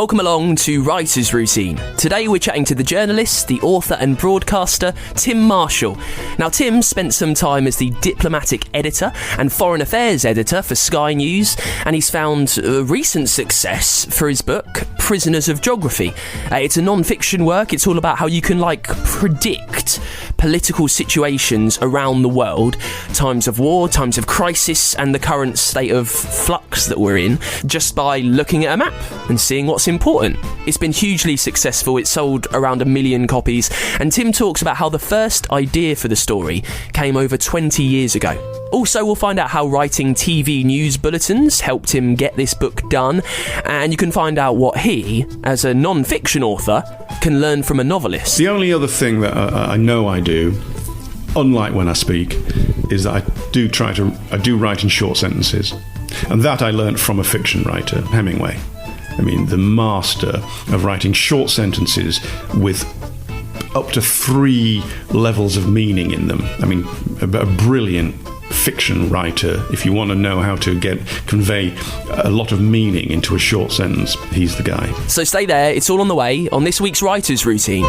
Welcome along to Writer's Routine. Today we're chatting to the journalist, the author and broadcaster, Tim Marshall. Now Tim spent some time as the diplomatic editor and foreign affairs editor for Sky News, and he's found recent success for his book, Prisoners of Geography. It's a non-fiction work. It's all about how you can, predict political situations around the world, times of war, times of crisis, and the current state of flux that we're in, just by looking at a map and seeing what's important. It's been hugely successful. It sold around 1 million copies, and Tim talks about how the first idea for the story came over 20 years ago. Also, we'll find out how writing TV news bulletins helped him get this book done, and you can find out what he, as a non-fiction author, can learn from a novelist. The only other thing that I know I do, unlike when I speak, is that I do write in short sentences, and that I learnt from a fiction writer, Hemingway. I mean, the master of writing short sentences with up to 3 levels of meaning in them. I mean, a brilliant fiction writer. If you want to know how to convey a lot of meaning into a short sentence, he's the guy. So stay there, it's all on the way on this week's Writer's Routine.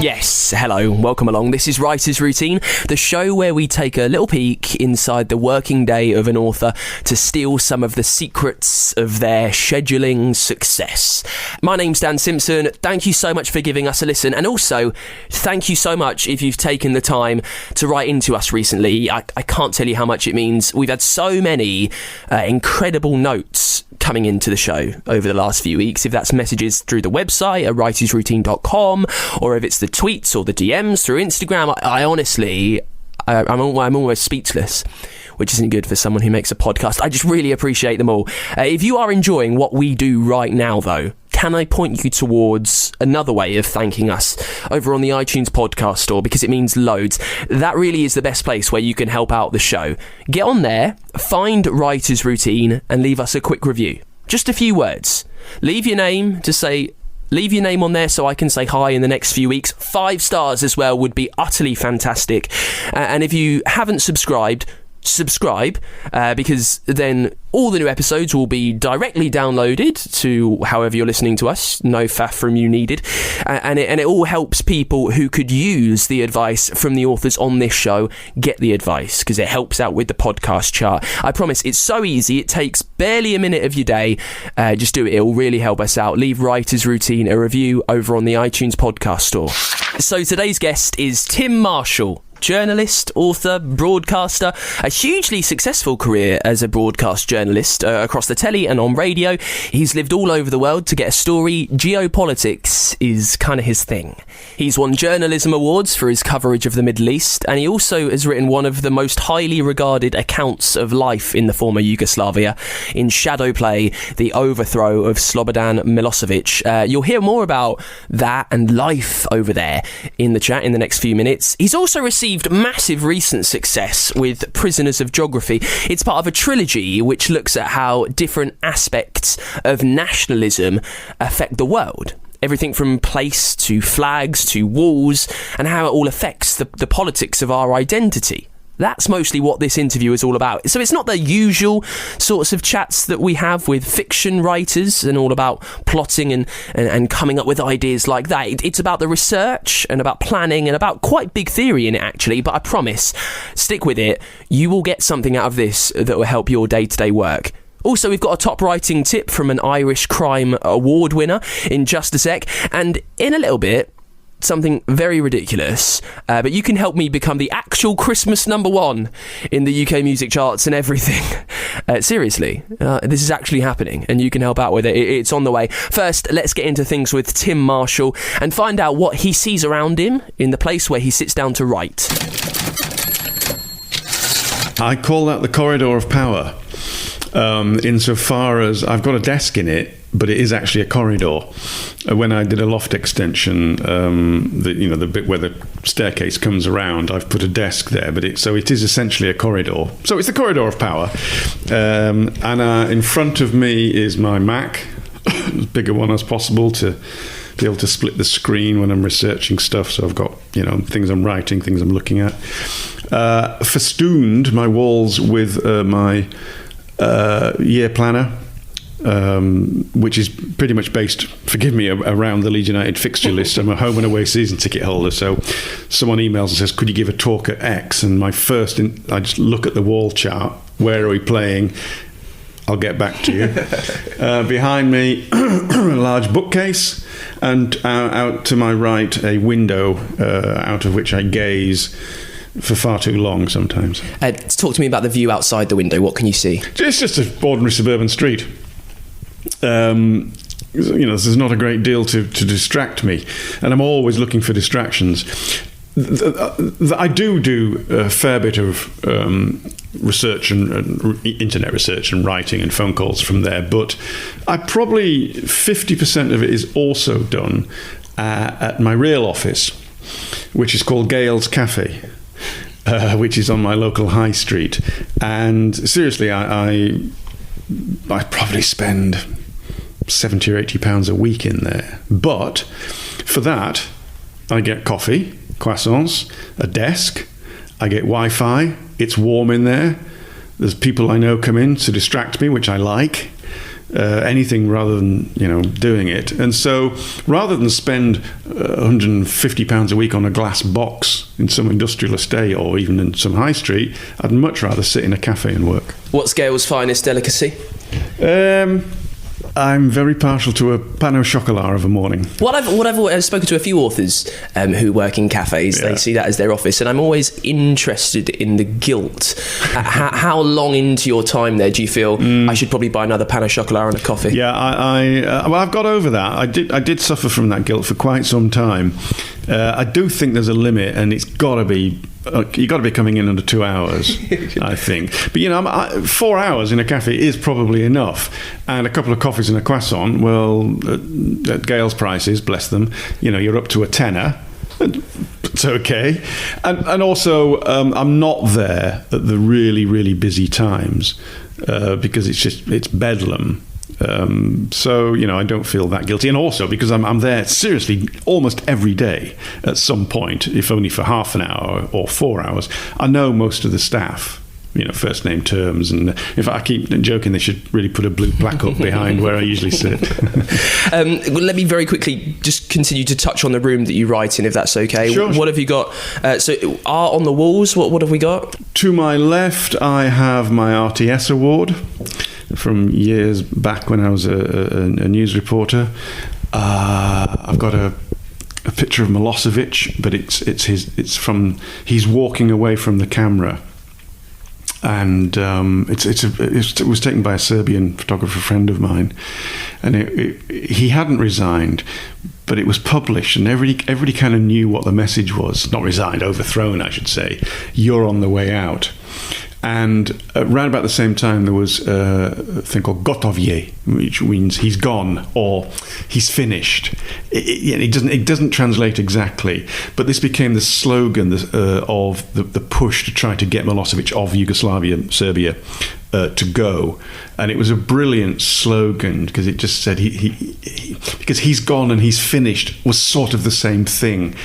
Yes, hello, welcome along. This is Writer's Routine, the show where we take a little peek inside the working day of an author to steal some of the secrets of their scheduling success. My name's Dan Simpson. Thank you so much for giving us a listen, and also thank you so much if you've taken the time to write into us recently. I can't tell you how much it means. We've had so many incredible notes coming into the show over the last few weeks, if that's messages through the website at writersroutine.com, or if it's the tweets or the DMs through Instagram. I honestly, I'm almost speechless, which isn't good for someone who makes a podcast. I just really appreciate them all. If you are enjoying what we do right now, though, can I point you towards another way of thanking us over on the iTunes podcast store, because it means loads. That really is the best place where you can help out the show. Get on there, find Writer's Routine, and leave us a quick review. Just a few words. Leave your name on there so I can say hi in the next few weeks. 5 stars as well would be utterly fantastic. And if you haven't subscribe, because then all the new episodes will be directly downloaded to however you're listening to us. No faff from you needed. And it all helps people who could use the advice from the authors on this show get the advice, because it helps out with the podcast chart. I promise, it's so easy. It takes barely a minute of your day. Just do it. It will really help us out. Leave Writer's Routine a review over on the iTunes podcast store. So today's guest is Tim Marshall. Journalist, author, broadcaster, a hugely successful career as a broadcast journalist across the telly and on radio. He's lived all over the world to get a story. Geopolitics is kind of his thing. He's won journalism awards for his coverage of the Middle East, and he also has written one of the most highly regarded accounts of life in the former Yugoslavia in Shadowplay, The Overthrow of Slobodan Milosevic. You'll hear more about that and life over there in the chat in the next few minutes. He's also received massive recent success with Prisoners of Geography. It's part of a trilogy which looks at how different aspects of nationalism affect the world. Everything from place to flags to walls, and how it all affects the politics of our identity. That's mostly what this interview is all about. So it's not the usual sorts of chats that we have with fiction writers and all about plotting and coming up with ideas like that. It's about the research and about planning and about quite big theory in it, actually. But I promise, stick with it. You will get something out of this that will help your day-to-day work. Also, we've got a top writing tip from an Irish Crime Award winner in just a sec. And in a little bit, something very ridiculous, but you can help me become the actual Christmas #1 in the UK music charts and everything. Seriously, this is actually happening, and you can help out with it. It's on the way. First, let's get into things with Tim Marshall and find out what he sees around him in the place where he sits down to write. I call that the corridor of power, insofar as I've got a desk in it, but it is actually a corridor. When I did a loft extension, the bit where the staircase comes around, I've put a desk there, so it is essentially a corridor. So it's the corridor of power. And in front of me is my Mac, as big a one as possible to be able to split the screen when I'm researching stuff. So I've got, things I'm writing, things I'm looking at. Festooned my walls with my year planner, which is pretty much based, forgive me, around the Leeds United fixture list. I'm a home and away season ticket holder, so someone emails and says, could you give a talk at X? And I just look at the wall chart. Where are we playing? I'll get back to you. Behind me, a large bookcase, and out to my right, a window out of which I gaze for far too long sometimes. Talk to me about the view outside the window. What can you see? It's just an ordinary suburban street. There's not a great deal to distract me, and I'm always looking for distractions. I do a fair bit of research and internet research and writing and phone calls from there, but I probably 50% of it is also done at my real office, which is called Gale's Cafe, which is on my local high street. And seriously, I probably spend £70 or £80 a week in there. But for that, I get coffee, croissants, a desk, I get Wi-Fi, it's warm in there, there's people I know come in to distract me, which I like, anything rather than doing it. And so rather than spend £150 a week on a glass box in some industrial estate or even in some high street, I'd much rather sit in a cafe and work. What's Gale's finest delicacy? I'm very partial to a pain au chocolat of a morning. I've spoken to a few authors who work in cafes. Yeah. They see that as their office, and I'm always interested in the guilt. How long into your time there do you feel I should probably buy another pain au chocolat and a coffee? Yeah, I've got over that. I did suffer from that guilt for quite some time. I do think there's a limit, and it's got to be. You've got to be coming in under 2 hours, I think. But 4 hours in a cafe is probably enough, and a couple of coffees and a croissant. Well, at Gale's prices, bless them, you're up to a tenner. It's okay, and also I'm not there at the really, really busy times because it's bedlam. So I don't feel that guilty, and also because I'm there seriously almost every day at some point, if only for half an hour or 4 hours. I know most of the staff, first name terms, and if I keep joking, they should really put a blue plaque up behind where I usually sit. Well, let me very quickly just continue to touch on the room that you write in, if that's okay. Sure. What have you got? So art on the walls, what have we got? To my left, I have my RTS award from years back when I was a news reporter. I've got a picture of Milosevic, but he's walking away from the camera, and it was taken by a Serbian photographer friend of mine, and he hadn't resigned, but it was published, and everybody kind of knew what the message was. Not resigned, overthrown, I should say. You're on the way out. And around about the same time, there was a thing called gotovje, which means he's gone or he's finished. It doesn't translate exactly, but this became the slogan of the push to try to get Milosevic of Yugoslavia, Serbia, to go. And it was a brilliant slogan because it just said because he's gone and he's finished was sort of the same thing.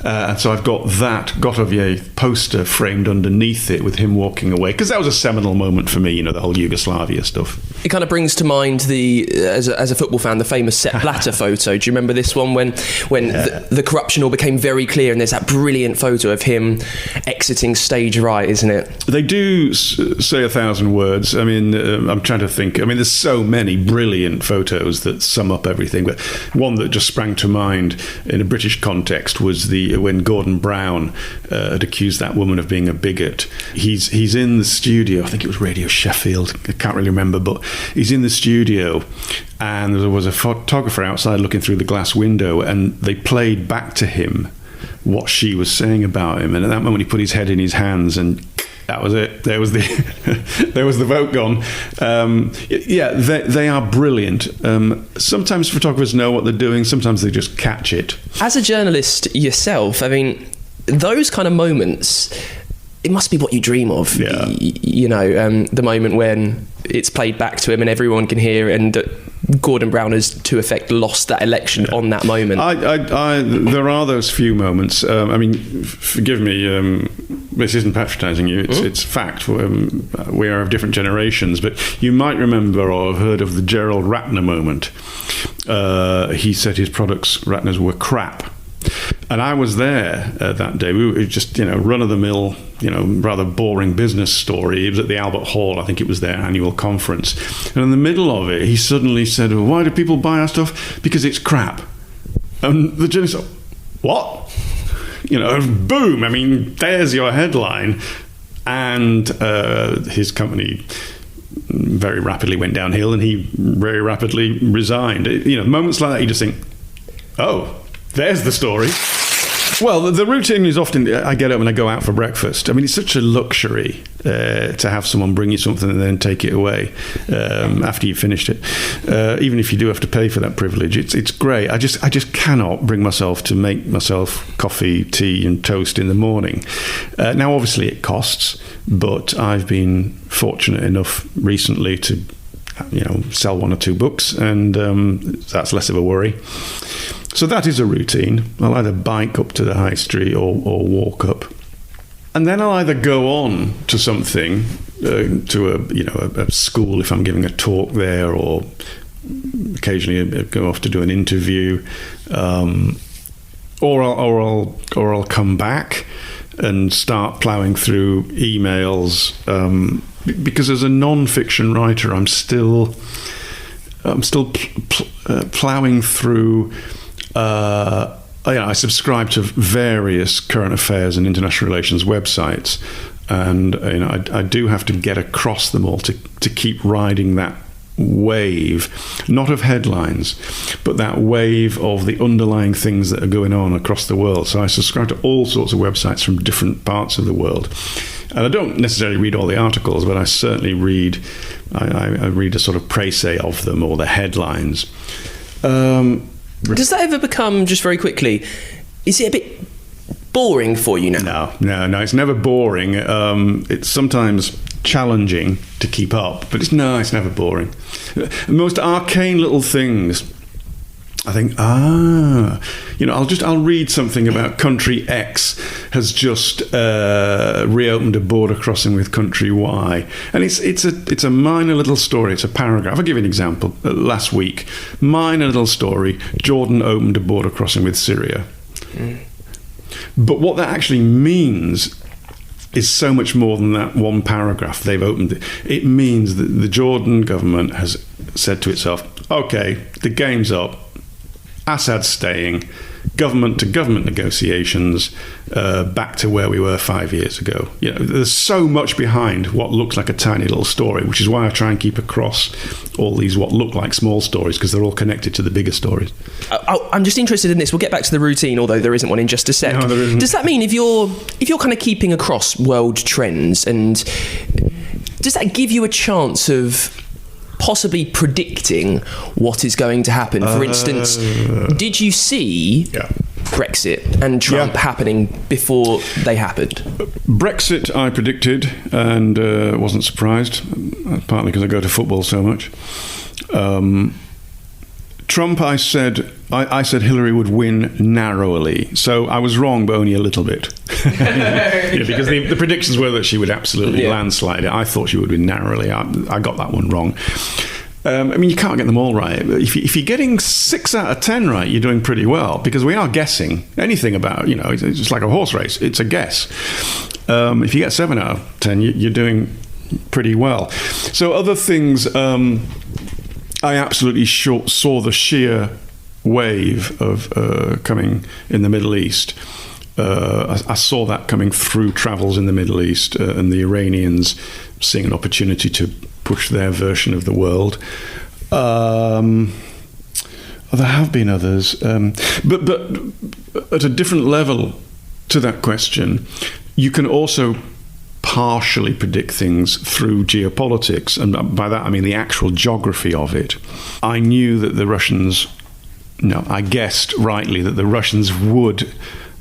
And so I've got that Gotovje poster framed underneath it with him walking away, because that was a seminal moment for me, the whole Yugoslavia stuff. It kind of brings to mind as a football fan, the famous Sepp Blatter photo. Do you remember this one when the corruption all became very clear, and there's that brilliant photo of him exiting stage right, isn't it? They do say 1,000 words. I mean, I'm trying to think. I mean, there's so many brilliant photos that sum up everything, but one that just sprang to mind in a British context was when Gordon Brown had accused that woman of being a bigot. He's in the studio. I think it was Radio Sheffield. I can't really remember, but he's in the studio, and there was a photographer outside looking through the glass window, and they played back to him what she was saying about him. And at that moment, he put his head in his hands, and that was it. There was the vote gone. They are brilliant. Sometimes photographers know what they're doing. Sometimes they just catch it. As a journalist yourself, I mean, those kind of moments, it must be what you dream of. Yeah. The moment when it's played back to him and everyone can hear it, and Gordon Brown has, to effect, lost that election on that moment. There are those few moments. I mean, forgive me, this isn't patronising you, it's fact. We are of different generations, but you might remember or have heard of the Gerald Ratner moment. He said his products, Ratner's, were crap. And I was there that day. We were just, run-of-the-mill, rather boring business story. It was at the Albert Hall. I think it was their annual conference. And in the middle of it, he suddenly said, well, why do people buy our stuff? Because it's crap. And the journalist said, what? Boom. I mean, there's your headline. And his company very rapidly went downhill, and he very rapidly resigned. Moments like that, you just think, oh, there's the story. Well, the routine is often, I get up and I go out for breakfast. I mean, it's such a luxury to have someone bring you something and then take it away after you've finished it. Even if you do have to pay for that privilege, it's great. I just cannot bring myself to make myself coffee, tea and toast in the morning. Now, obviously it costs, but I've been fortunate enough recently to sell one or two books, and that's less of a worry. So that is a routine. I'll either bike up to the high street or walk up, and then I'll either go on to something, to a school if I'm giving a talk there, or occasionally I'll go off to do an interview, or I'll come back and start ploughing through emails, because as a non-fiction writer, I'm still ploughing through. I subscribe to various current affairs and international relations websites, and I do have to get across them all to keep riding that wave, not of headlines, but that wave of the underlying things that are going on across the world. So I subscribe to all sorts of websites from different parts of the world, and I don't necessarily read all the articles, but I certainly read a sort of précis of them, or the headlines. Does that ever become, just very quickly, is it a bit boring for you now? No, it's never boring. It's sometimes challenging to keep up, but it's never boring. The most arcane little things, I think, I'll read something about country X has just reopened a border crossing with country Y, and it's a minor little story. It's a paragraph. I'll give you an example. Last week, minor little story: Jordan opened a border crossing with Syria. But what that actually means is so much more than that one paragraph. They've opened it. It means that the Jordan government has said to itself, okay, the game's up. Assad's staying, government to government negotiations, back to where we were 5 years ago. There's so much behind what looks like a tiny little story, which is why I try and keep across all these what look like small stories, because they're all connected to the bigger stories. I'm just interested in this. We'll get back to the routine, although there isn't one in just a sec. No, there isn't. Does that mean if you're kind of keeping across world trends, and does that give you a chance of possibly predicting what is going to happen? For instance, did you see Brexit and Trump happening before they happened? Brexit I predicted, and wasn't surprised, partly because I go to football so much. Trump, I said Hillary would win narrowly. So I was wrong, but only a little bit. Because the predictions were that she would absolutely landslide it. I thought she would win narrowly. I got that one wrong. You can't get them all right. If you're getting 6 out of 10 right, you're doing pretty well, because we are guessing anything about, it's just like a horse race. It's a guess. If you get 7 out of 10, you're doing pretty well. So other things, I absolutely saw the sheer wave of coming in the Middle East. I saw that coming through travels in the Middle East, and the Iranians seeing an opportunity to push their version of the world. There have been others, but at a different level to that question, you can also partially predict things through geopolitics, and by that I mean the actual geography of it. I knew that I guessed rightly that the Russians would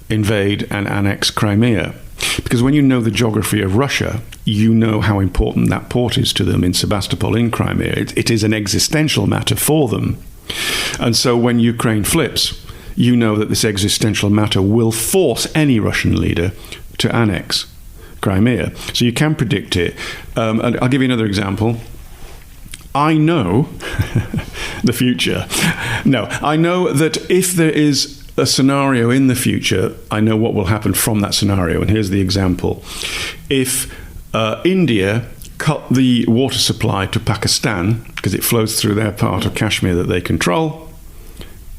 invade and annex Crimea. Because when you know the geography of Russia, you know how important that port is to them in Sebastopol in Crimea. It is an existential matter for them. And so when Ukraine flips, you know that this existential matter will force any Russian leader to annex Crimea. So you can predict it. And I'll give you another example. I know the future. No, I know that if there is a scenario in the future, I know what will happen from that scenario. And here's the example. If India cut the water supply to Pakistan, because it flows through their part of Kashmir that they control,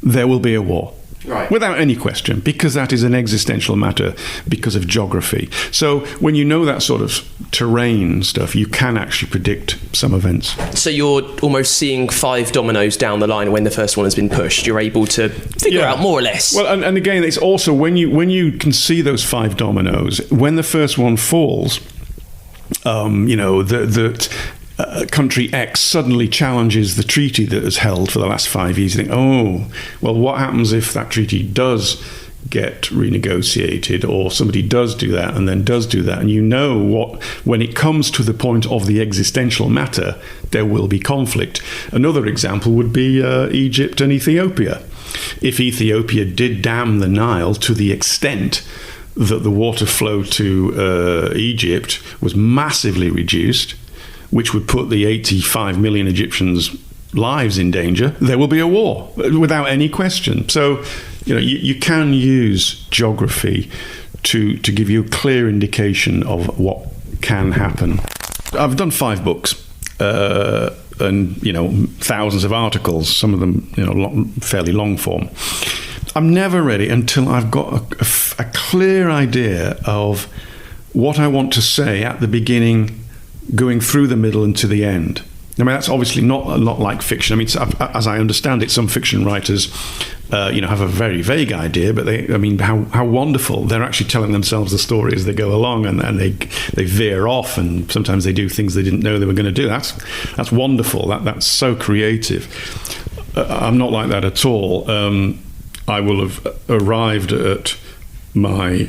there will be a war. Right. Without any question, because that is an existential matter because of geography. So when you know that sort of terrain stuff, you can actually predict some events. So you're almost seeing 5 dominoes down the line when the first one has been pushed. You're able to figure out more or less. Well, and again, it's also when you can see those 5 dominoes, when the first one falls, country X suddenly challenges the treaty that has held for the last 5 years. You think, oh, well, what happens if that treaty does get renegotiated, or somebody does do that and then does do that? And you know what, when it comes to the point of the existential matter, there will be conflict. Another example would be Egypt and Ethiopia. If Ethiopia did dam the Nile to the extent that the water flow to Egypt was massively reduced, which would put the 85 million Egyptians' lives in danger, there will be a war, without any question. So, you can use geography to give you a clear indication of what can happen. I've done 5 books, and, thousands of articles, some of them, fairly long form. I'm never ready until I've got a clear idea of what I want to say at the beginning, going through the middle and to the end. I mean, that's obviously not like fiction. I mean, as I understand it, some fiction writers, have a very vague idea, but how wonderful. They're actually telling themselves the story as they go along, and they veer off, and sometimes they do things they didn't know they were going to do. That's wonderful. That's so creative. I'm not like that at all. I will have arrived at my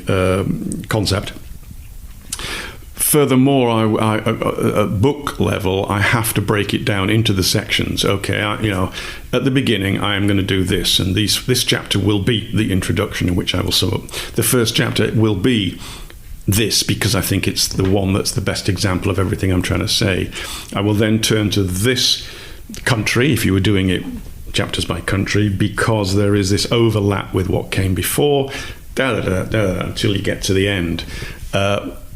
concept. Furthermore, at book level, I have to break it down into the sections. Okay, at the beginning, I am going to do this, and this chapter will be the introduction, in which I will sum up. The first chapter will be this, because I think it's the one that's the best example of everything I'm trying to say. I will then turn to this country, if you were doing it chapters by country, because there is this overlap with what came before, until you get to the end.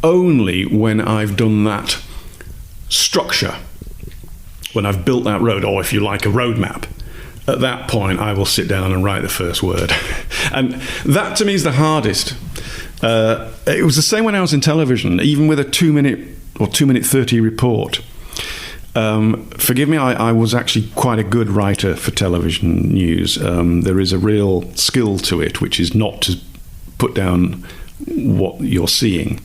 Only when I've done that structure, when I've built that road, or if you like, a roadmap, at that point I will sit down and write the first word. And that to me is the hardest. It was the same when I was in television, even with a 2-minute or 2-minute 30 report. Forgive me, I was actually quite a good writer for television news. There is a real skill to it, which is not to put down what you're seeing.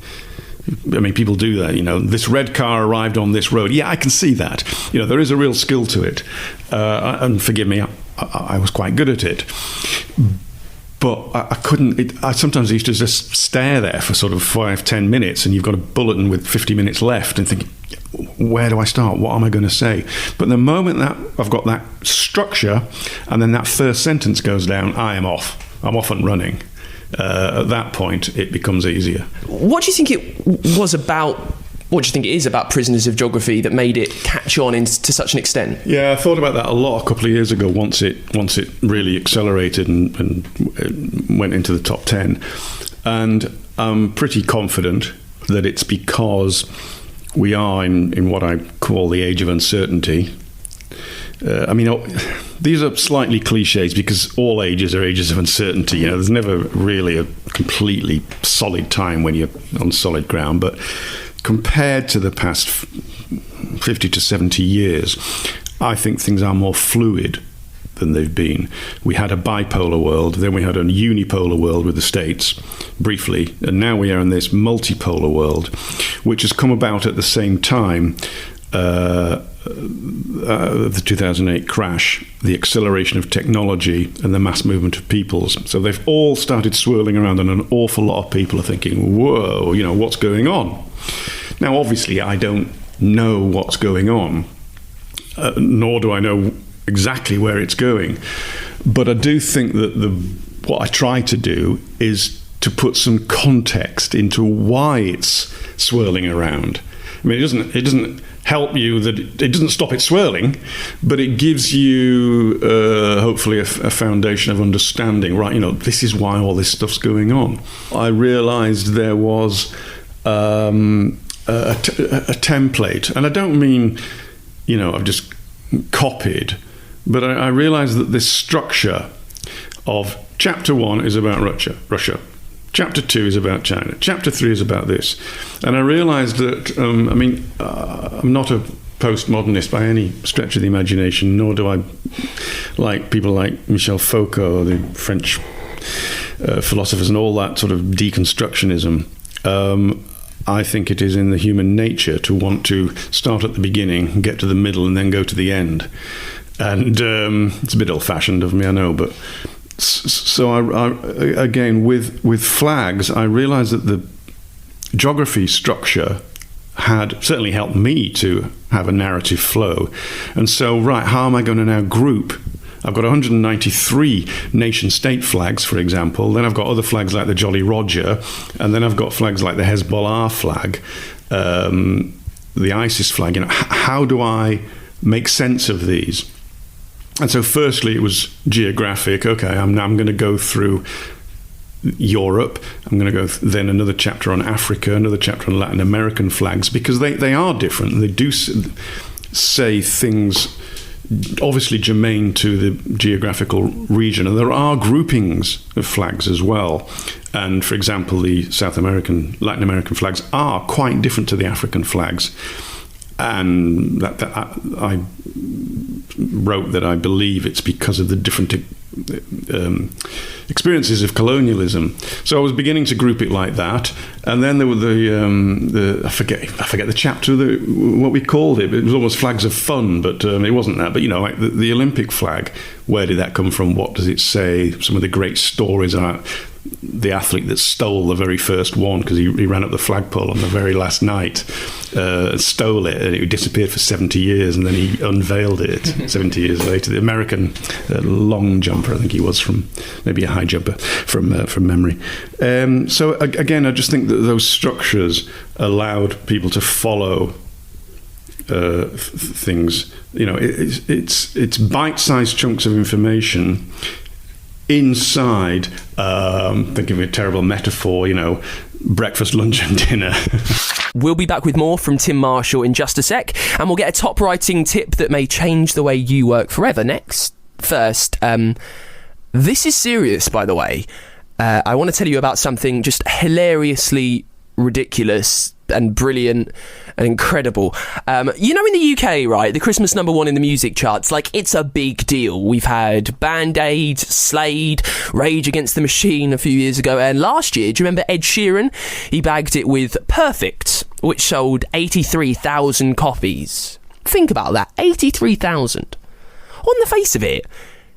I mean, people do that, this red car arrived on this road. Yeah, I can see that. There is a real skill to it. And forgive me, I was quite good at it. But I couldn't, I sometimes used to just stare there for sort of 5-10 minutes, and you've got a bulletin with 50 minutes left, and think, where do I start? What am I going to say? But the moment that I've got that structure, and then that first sentence goes down, I'm off and running. At that point, it becomes easier. What do you think it was about? What do you think it is about Prisoners of Geography that made it catch on to such an extent? Yeah, I thought about that a lot a couple of years ago. Once it really accelerated and went into the top 10, and I'm pretty confident that it's because we are in what I call the age of uncertainty. These are slightly cliches, because all ages are ages of uncertainty. There's never really a completely solid time when you're on solid ground. But compared to the past 50 to 70 years, I think things are more fluid than they've been. We had a bipolar world, then we had a unipolar world with the States, briefly, and now we are in this multipolar world, which has come about at the same time the 2008 crash, the acceleration of technology and the mass movement of peoples. So they've all started swirling around, and an awful lot of people are thinking, whoa, what's going on? Now, obviously, I don't know what's going on, nor do I know exactly where it's going. But I do think that what I try to do is to put some context into why it's swirling around. I mean, it doesn't help you, that it doesn't stop it swirling, but it gives you hopefully a foundation of understanding. Right, this is why all this stuff's going on. I realised there was a template, and I don't mean I've just copied, but I realised that this structure of chapter 1 is about Russia. Chapter 2 is about China. Chapter 3 is about this. And I realised that, I'm not a postmodernist by any stretch of the imagination, nor do I like people like Michel Foucault, the French philosophers, and all that sort of deconstructionism. I think it is in the human nature to want to start at the beginning, get to the middle, and then go to the end. And it's a bit old-fashioned of me, I know, but... So I again, with flags, I realised that the geography structure had certainly helped me to have a narrative flow. And so, right, how am I going to now group? I've got 193 nation-state flags, for example. Then I've got other flags like the Jolly Roger, and then I've got flags like the Hezbollah flag, the ISIS flag. How do I make sense of these? And so firstly, it was geographic. Okay, I'm going to go through Europe. I'm going to go then another chapter on Africa, another chapter on Latin American flags, because they are different. They do say things obviously germane to the geographical region. And there are groupings of flags as well. And for example, the Latin American flags are quite different to the African flags. And that I wrote that I believe it's because of the different experiences of colonialism. So I was beginning to group it like that, and then there were the I forget the chapter, what we called it. It was almost flags of fun, but it wasn't that. But like the Olympic flag, where did that come from? What does it say? Some of the great stories are the athlete that stole the very first one because he ran up the flagpole on the very last night, stole it, and it disappeared for 70 years, and then he unveiled it 70 years later. The American long jumper, I think he was, from maybe a high jumper from memory. So again, I just think that those structures allowed people to follow things. It's bite-sized chunks of information inside, think of a terrible metaphor, breakfast, lunch and dinner. We'll be back with more from Tim Marshall in just a sec, and we'll get a top writing tip that may change the way you work forever next. First, this is serious, by the way. I want to tell you about something just hilariously ridiculous and brilliant and incredible. In the UK, right, the Christmas #1 in the music charts, it's a big deal. We've had Band Aid, Slade, Rage Against the Machine a few years ago, and last year, do you remember Ed Sheeran? He bagged it with Perfect, which sold 83,000 copies. Think about that, 83,000. On the face of it,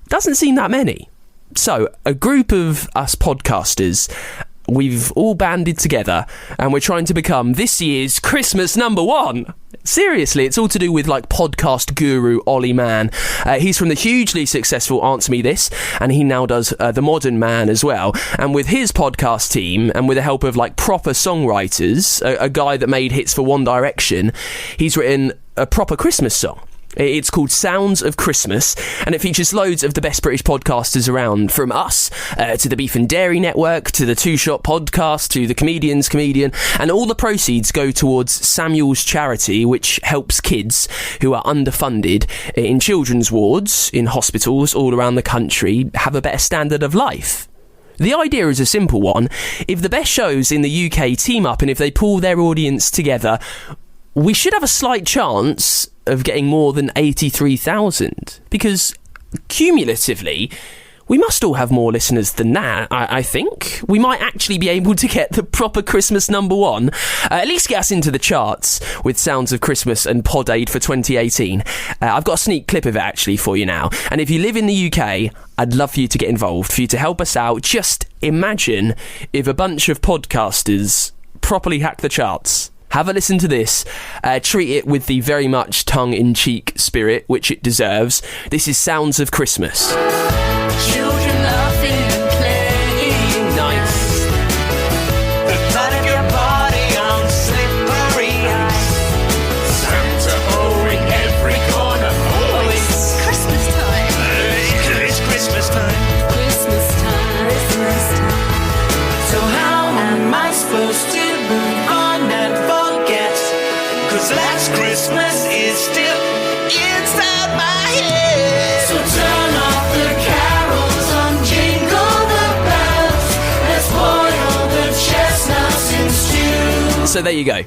doesn't seem that many. So, a group of us podcasters, we've all banded together and we're trying to become this year's Christmas #1. Seriously, it's all to do with podcast guru Ollie Mann. He's from the hugely successful Answer Me This, and he now does The Modern Man as well. And with his podcast team, and with the help of proper songwriters, a guy that made hits for One Direction, he's written a proper Christmas song. It's called Sounds of Christmas, and it features loads of the best British podcasters around, from us to the Beef and Dairy Network, to the Two Shot Podcast, to the Comedian's Comedian, and all the proceeds go towards Samuel's charity, which helps kids who are underfunded in children's wards, in hospitals all around the country, have a better standard of life. The idea is a simple one. If the best shows in the UK team up and if they pull their audience together, we should have a slight chance of getting more than 83,000, because cumulatively We must all have more listeners than that, I think. We might actually be able to get the proper Christmas number one. At least get us into the charts with Sounds of Christmas and Pod Aid for 2018. I've got a sneak clip of it actually for you now. And if you live in the UK, I'd love for you to get involved, for you to help us out. Just imagine if a bunch of podcasters properly hack the charts. Have a listen to this. Treat it with the very much tongue-in-cheek spirit which it deserves. This is Sounds of Christmas. Children laughing and playing nice. The thought of your body on slippery ice. Santa owing every corner. Oh, it's Christmas time. It's Christmas time. Christmas time. Christmas time. So how am I supposed to move on and forget? 'Cause last Christmas is still inside my head. So turn off the carols on Jingle the Bells. Let's boil the chestnuts in stew. So there you go.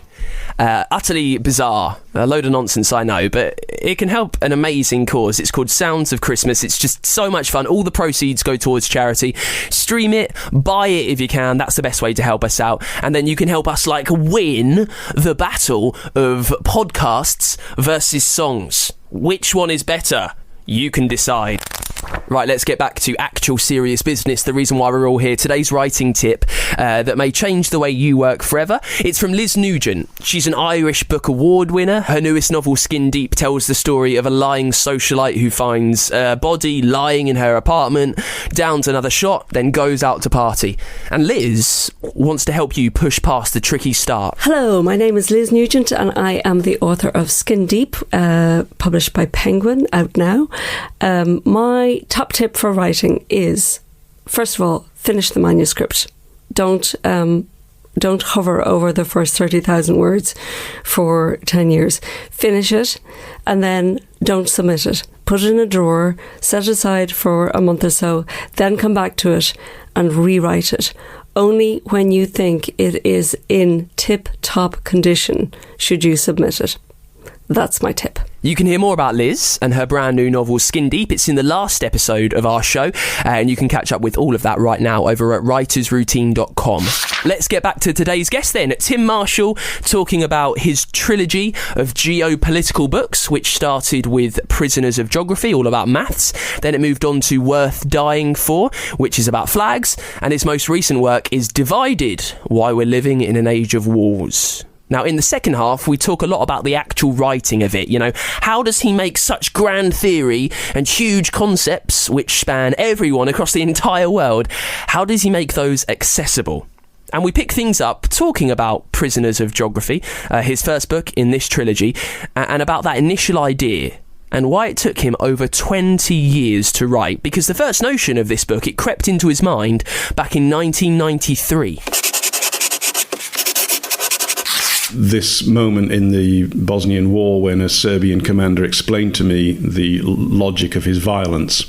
Utterly bizarre. A load of nonsense, I know, but it can help an amazing cause. It's called Sounds of Christmas. It's just so much fun. All the proceeds go towards charity. Stream it, buy it if you can. That's the best way to help us out. And then you can help us, win the battle of podcasts versus songs. Which one is better? You can decide. Right, let's get back to actual serious business, the reason why we're all here. Today's writing tip that may change the way you work forever. It's from Liz Nugent. She's an Irish Book Award winner. Her newest novel, Skin Deep, tells the story of a lying socialite who finds a body lying in her apartment, downs another shot, then goes out to party. And Liz wants to help you push past the tricky start. Hello, my name is Liz Nugent and I am the author of Skin Deep, published by Penguin, out now. My top tip for writing is, first of all, finish the manuscript. Don't hover over the first 30,000 words for 10 years. Finish it and then don't submit it. Put it in a drawer, set it aside for a month or so, then come back to it and rewrite it. Only when you think it is in tip-top condition should you submit it. That's my tip. You can hear more about Liz and her brand new novel Skin Deep. It's in the last episode of our show, and you can catch up with all of that right now over at writersroutine.com. Let's get back to today's guest then. Tim Marshall, talking about his trilogy of geopolitical books, which started with Prisoners of Geography, all about maths. Then it moved on to Worth Dying For, which is about flags. And his most recent work is Divided, Why We're Living in an Age of Wars. Now, in the second half, we talk a lot about the actual writing of it. How does he make such grand theory and huge concepts which span everyone across the entire world? How does he make those accessible? And we pick things up talking about Prisoners of Geography, his first book in this trilogy, and about that initial idea and why it took him over 20 years to write. Because the first notion of this book, it crept into his mind back in 1993. This moment in the Bosnian War when a Serbian commander explained to me the logic of his violence,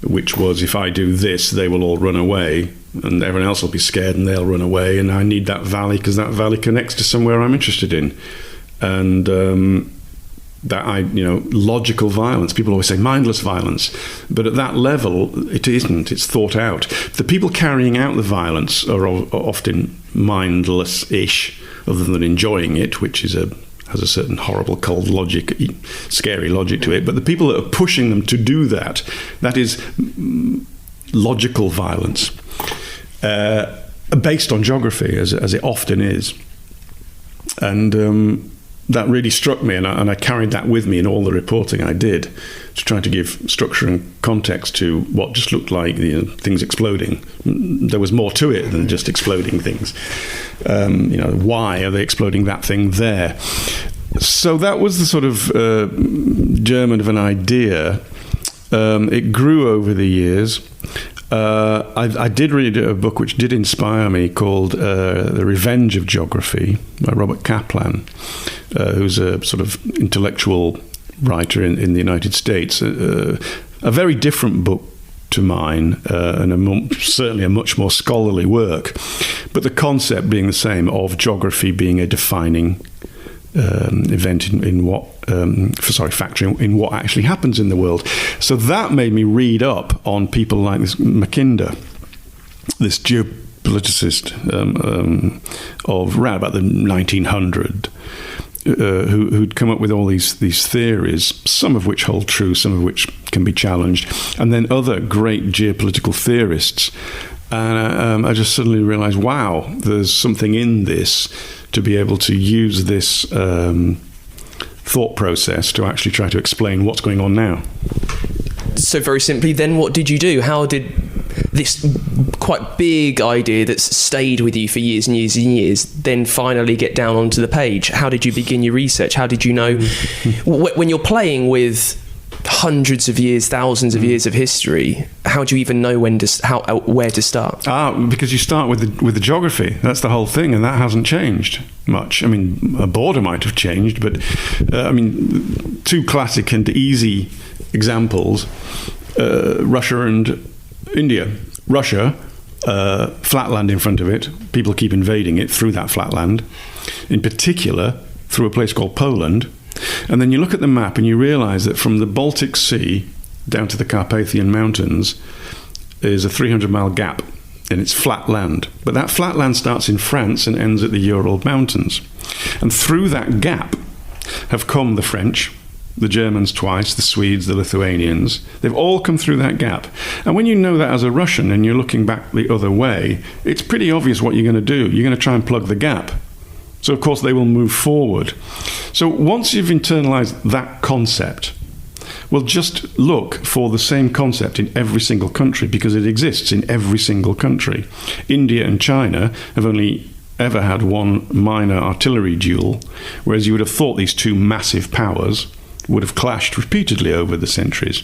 which was, if I do this, they will all run away and everyone else will be scared and they'll run away, and I need that valley because that valley connects to somewhere I'm interested in. And logical violence. People always say mindless violence, but at that level, it isn't. It's thought out. The people carrying out the violence are often mindless-ish, other than enjoying it, which has a certain horrible, cold logic, scary logic to it. But the people that are pushing them to do that is logical violence, based on geography, as it often is. And that really struck me, and I carried that with me in all the reporting I did, to try to give structure and context to what just looked like things exploding. There was more to it than just exploding things. Why are they exploding that thing there? So that was the sort of germ of an idea. It grew over the years. I did read a book which did inspire me called The Revenge of Geography by Robert Kaplan, who's a sort of intellectual writer in the United States. A very different book to mine, and certainly a much more scholarly work, but the concept being the same, of geography being a defining event factor in what actually happens in the world. So that made me read up on people like this Mackinder, this geopoliticist of around about the 1900, who'd come up with all these theories, some of which hold true, some of which can be challenged, and then other great geopolitical theorists. And I just suddenly realized, wow, there's something in this to be able to use this thought process to actually try to explain what's going on now. So very simply, then what did you do? How did this quite big idea that's stayed with you for years and years and years then finally get down onto the page? How did you begin your research? How did you know when you're playing with hundreds of years, thousands of years of history, how do you even know where to start? Because you start with the geography. That's the whole thing, and that hasn't changed much. I mean, a border might have changed, but two classic and easy examples: Russia and India. Russia, flat land in front of it. People keep invading it through that flat land, in particular through a place called Poland. And then you look at the map and you realize that from the Baltic Sea down to the Carpathian Mountains is a 300-mile gap, and it's flat land. But that flat land starts in France and ends at the Ural Mountains. And through that gap have come the French, the Germans twice, the Swedes, the Lithuanians. They've all come through that gap. And when you know that as a Russian and you're looking back the other way, it's pretty obvious what you're going to do. You're going to try and plug the gap. So, of course, they will move forward. So once you've internalized that concept, well, just look for the same concept in every single country, because it exists in every single country. India and China have only ever had one minor artillery duel, whereas you would have thought these two massive powers would have clashed repeatedly over the centuries.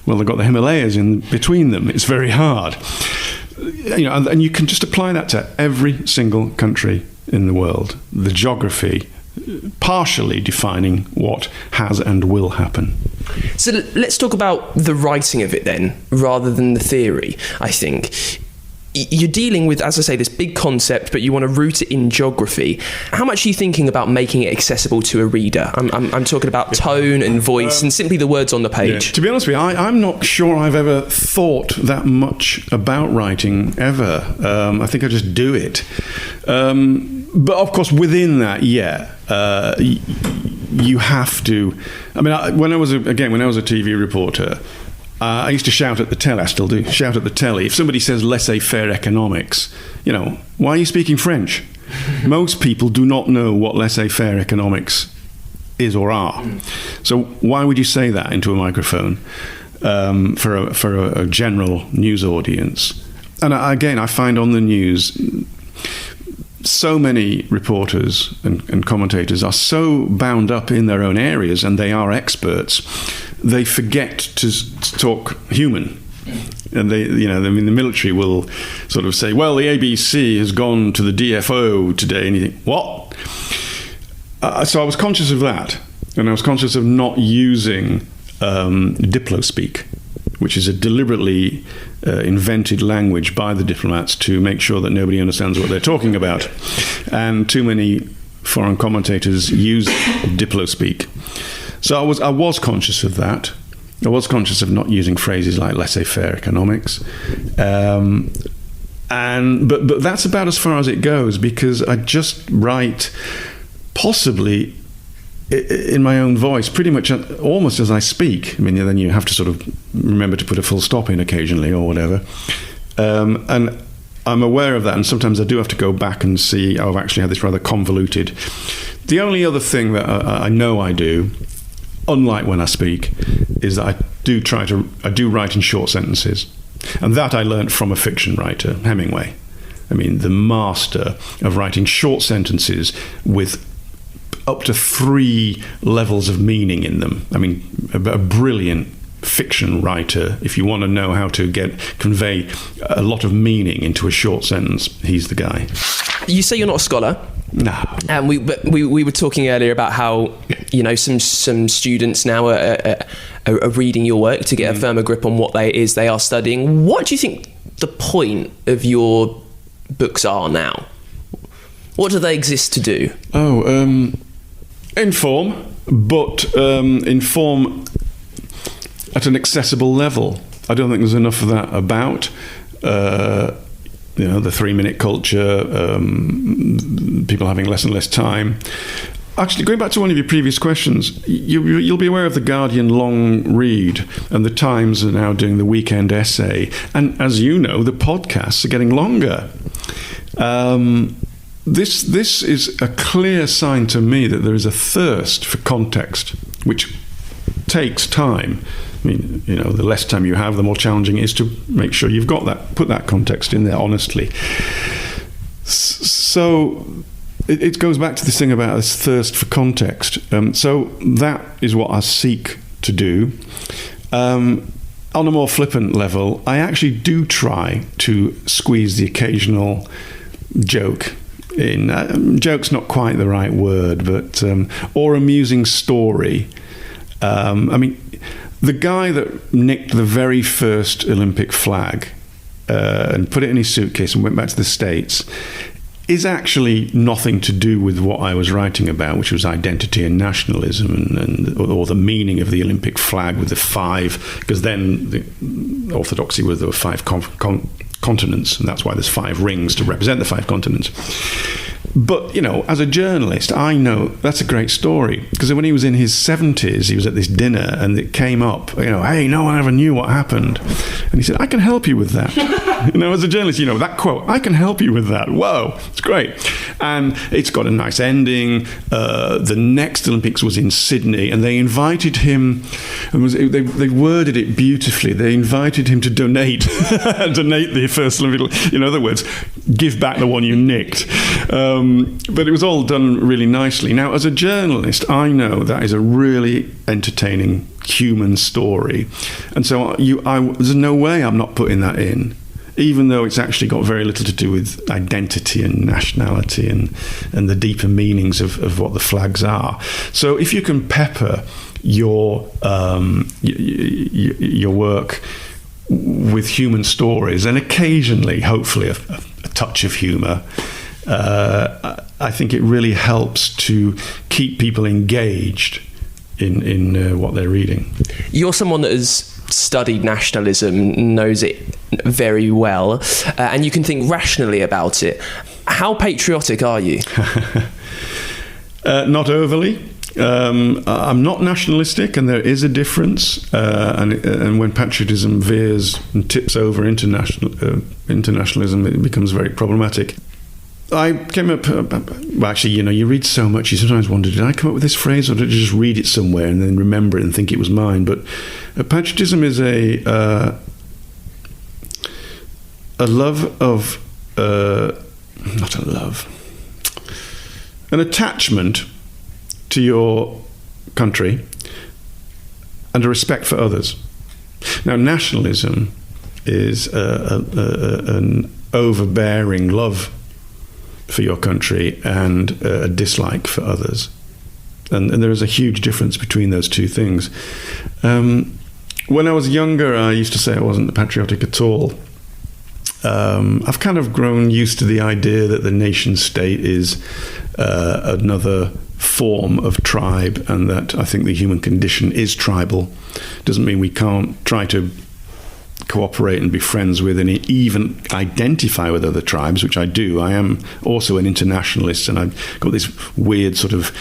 Well, they've got the Himalayas in between them. It's very hard. And you can just apply that to every single country in the world. The geography partially defining what has and will happen. So let's talk about the writing of it then, rather than the theory. I think you're dealing with, as I say, this big concept, but you want to root it in geography. How much are you thinking about making it accessible to a reader? I'm talking about tone and voice and simply the words on the page. Yeah. To be honest with you, I'm not sure I've ever thought that much about writing ever. I think I just do it. But of course, within that, you have to. I mean, when I was a TV reporter, I used to shout at the telly. I still do shout at the telly. If somebody says laissez-faire economics, why are you speaking French? Most people do not know what laissez-faire economics is or are. So why would you say that into a microphone for a general news audience? And again, I find on the news, so many reporters and commentators are so bound up in their own areas, and they are experts, they forget to talk human. And the military will sort of say, well, the ABC has gone to the DFO today, and you think, what? So I was conscious of that, and I was conscious of not using diplospeak, which is a deliberately invented language by the diplomats to make sure that nobody understands what they're talking about. And too many foreign commentators use diplospeak. So I was conscious of that. I was conscious of not using phrases like laissez-faire economics. But that's about as far as it goes, because I just write possibly in my own voice, pretty much almost as I speak. I mean, then you have to sort of remember to put a full stop in occasionally or whatever. And I'm aware of that, and sometimes I do have to go back and see, I've actually had this rather convoluted. The only other thing that I know I do, unlike when I speak, is that I do write in short sentences. And that I learnt from a fiction writer, Hemingway. I mean, the master of writing short sentences with up to 3 levels of meaning in them. I mean, a brilliant fiction writer. If you want to know how to convey a lot of meaning into a short sentence, he's the guy. You say you're not a scholar. No. And we were talking earlier about how some students now are reading your work to get a firmer grip on what they are studying. What do you think the point of your books are now? What do they exist to do? Inform, but inform at an accessible level. I don't think there's enough of that about. The 3-minute culture, people having less and less time. Actually, going back to one of your previous questions, you'll be aware of the Guardian long read, and the Times are now doing the weekend essay. And as you know, the podcasts are getting longer. This is a clear sign to me that there is a thirst for context, which takes time. I mean, the less time you have, the more challenging it is to make sure you've got that, put that context in there honestly. So it goes back to this thing about this thirst for context. So that is what I seek to do. On a more flippant level, I actually do try to squeeze the occasional joke in. Joke's not quite the right word, but or amusing story. The guy that nicked the very first Olympic flag and put it in his suitcase and went back to the States is actually nothing to do with what I was writing about, which was identity and nationalism or the meaning of the Olympic flag with the 5, because then the orthodoxy was there were 5 continents, and that's why there's 5 rings to represent the 5 continents. But, as a journalist, I know that's a great story, because when he was in his 70s, he was at this dinner and it came up, hey, no one ever knew what happened. And he said, I can help you with that. As a journalist, that quote, I can help you with that. Whoa, it's great. And it's got a nice ending. The next Olympics was in Sydney, and they invited him, and they worded it beautifully. They invited him to donate the first Olympic, in other words, give back the one you nicked. But it was all done really nicely. Now, as a journalist, I know that is a really entertaining human story. And so there's no way I'm not putting that in, even though it's actually got very little to do with identity and nationality and the deeper meanings of what the flags are. So if you can pepper your work with human stories and occasionally, hopefully, a touch of humour, I think it really helps to keep people engaged in what they're reading. You're someone that has studied nationalism, knows it very well, and you can think rationally about it. How patriotic are you? Not overly. I'm not nationalistic, and there is a difference. And when patriotism veers and tips over internationalism, it becomes very problematic. I came up, actually, you read so much, you sometimes wonder, did I come up with this phrase, or did I just read it somewhere and then remember it and think it was mine? But patriotism is a love of, not a love, an attachment to your country and a respect for others. Now, nationalism is an overbearing love for your country and a dislike for others, and there is a huge difference between those two things. When I was younger, I used to say I wasn't patriotic at all. I've kind of grown used to the idea that the nation state is another form of tribe, and that I think the human condition is tribal. Doesn't mean we can't try to cooperate and be friends with and even identify with other tribes, which I do. I am also an internationalist, and I've got this weird sort of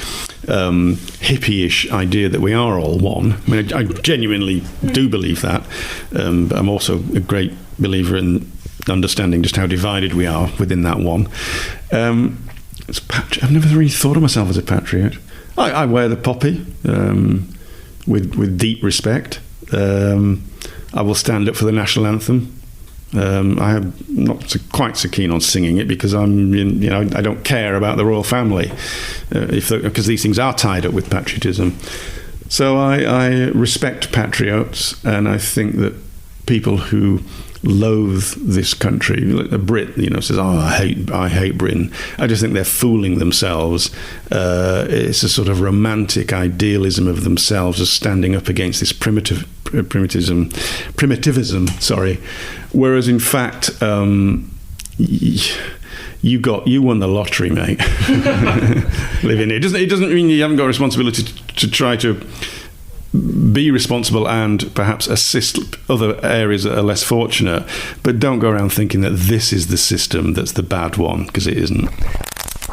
hippie-ish idea that we are all one. I mean, I genuinely do believe that, but I'm also a great believer in understanding just how divided we are within that one. I've never really thought of myself as a patriot. I wear the poppy with deep respect. I will stand up for the national anthem. I am not quite so keen on singing it because I don't care about the royal family, because these things are tied up with patriotism. So I respect patriots, and I think that people who loathe this country, like a Brit, says, I hate Britain. I just think they're fooling themselves. It's a sort of romantic idealism of themselves as standing up against this primitivism. Whereas in fact, you won the lottery, mate. Living it doesn't mean you haven't got a responsibility to try to be responsible and perhaps assist other areas that are less fortunate, but don't go around thinking that this is the system that's the bad one, because it isn't.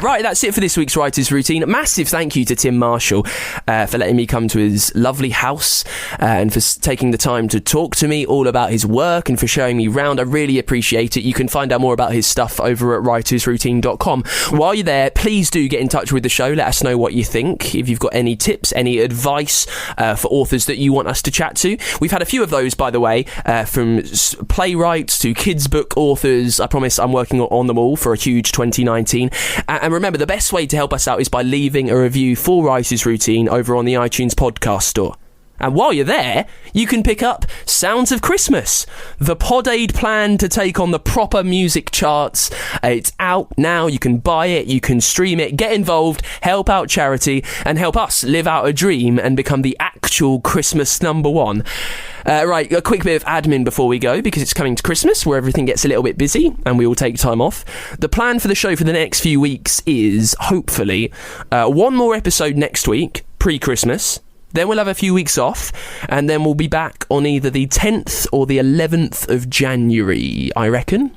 Right, that's it for this week's Writer's Routine. Massive thank you to Tim Marshall for letting me come to his lovely house and for taking the time to talk to me all about his work and for showing me round. I really appreciate it. You can find out more about his stuff over at writersroutine.com. While you're there, please do get in touch with the show. Let us know what you think. If you've got any tips, any advice for authors that you want us to chat to. We've had a few of those, by the way, from playwrights to kids' book authors. I promise I'm working on them all for a huge 2019. And remember, the best way to help us out is by leaving a review for Writer's Routine over on the iTunes podcast store. And while you're there, you can pick up Sounds of Christmas, the pod aid plan to take on the proper music charts. It's out now. You can buy it, you can stream it, get involved, help out charity, and help us live out a dream and become the actual Christmas number one. Right, a quick bit of admin before we go, because it's coming to Christmas where everything gets a little bit busy and we all take time off. The plan for the show for the next few weeks is, hopefully, one more episode next week, pre-Christmas. Then we'll have a few weeks off, and then we'll be back on either the 10th or the 11th of January, I reckon.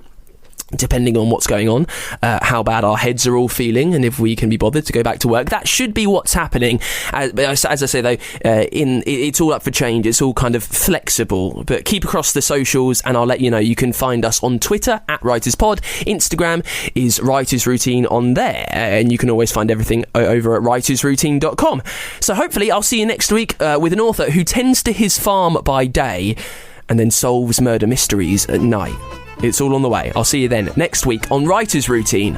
Depending on what's going on, how bad our heads are all feeling, and if we can be bothered to go back to work. That should be what's happening. As I say, though, it's all up for change. It's all kind of flexible. But keep across the socials, and I'll let you know. You can find us on Twitter, @WritersPod. Instagram is Writers Routine on there. And you can always find everything over at writersroutine.com. So hopefully I'll see you next week with an author who tends to his farm by day and then solves murder mysteries at night. It's all on the way. I'll see you then next week on Writer's Routine.